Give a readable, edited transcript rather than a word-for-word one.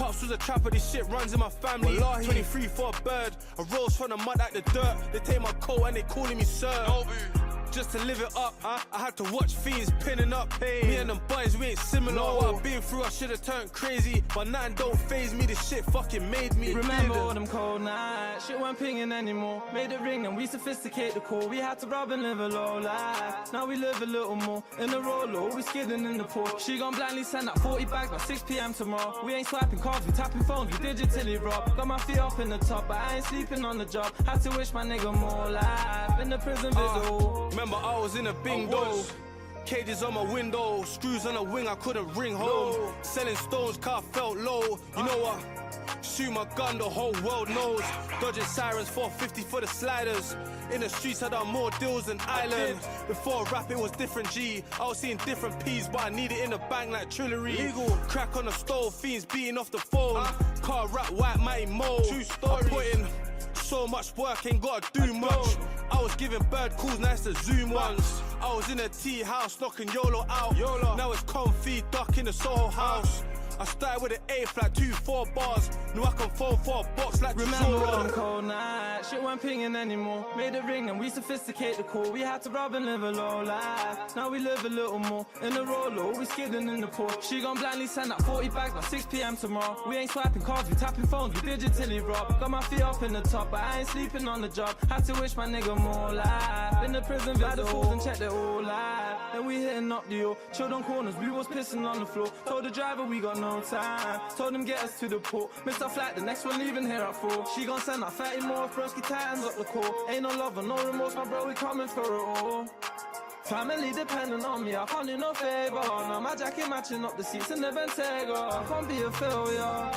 Pops was a trapper, this shit runs in my family. Wallahi. 23 for a bird, I rose from the mud at the dirt. They take my coat and they calling me sir. Just to live it up, I had to watch fiends pinning up. Hey. Me and them boys, we ain't similar. What I've been through, I should've turned crazy, but nothing don't faze me. This shit fucking made me. Remember all them cold nights, shit weren't pinging anymore. Made it ring and we sophisticate the call. We had to rob and live a low life. Now we live a little more in the roller, we skidding in the pool. She gon' blindly send out 40 bags by 6 PM tomorrow. We ain't swiping cards, we tapping phones, we digitally rob. Got my feet up in the top, but I ain't sleeping on the job. Had to wish my nigga more life in the prison visual. Remember I was in a bingo, cages on my window, screws on the wing, I couldn't ring home. Selling stones, car felt low. You know what? Shoot my gun, the whole world knows. Dodging sirens, 450 for the sliders. In the streets, I done more deals than Island. Before rap, it was different G. I was seeing different P's, but I need it in the bank like Trillery. Legal. Crack on the stove, fiends beating off the phone. Car rap white, mighty mo. True story. I put in so much work, ain't gotta do much. I was giving bird calls, nice to zoom ones. I was in a tea house, knocking YOLO out. Now it's comfy, duck in the Soho house. I started with an A flat, 2-4 bars. Knew I can phone for a box like Remember all them cold nights, shit weren't pinging anymore. Made it ring and we sophisticate the call. We had to rob and live a low life. Now we live a little more in the roller, we skidding in the pool. She gon' blindly send out 40 bags by 6 PM tomorrow. We ain't swiping cards, we tapping phones, we digitally rob. Got my feet up in the top, but I ain't sleeping on the job. Had to wish my nigga more life. In the prison visit the fools and check their all life. Then we hitting up the O, chilled on corners, we was pissing on the floor. Told the driver we got no time, told him get us to the port. Missed our flight, the next one leaving here at 4. She gon' send out 30 more, broski tightens up the core. Ain't no love or no remorse, my bro, we coming for it all. Family depending on me, I can't do no favor. Now my jacket matching up the seats in the Bentayga. I can't be a failure.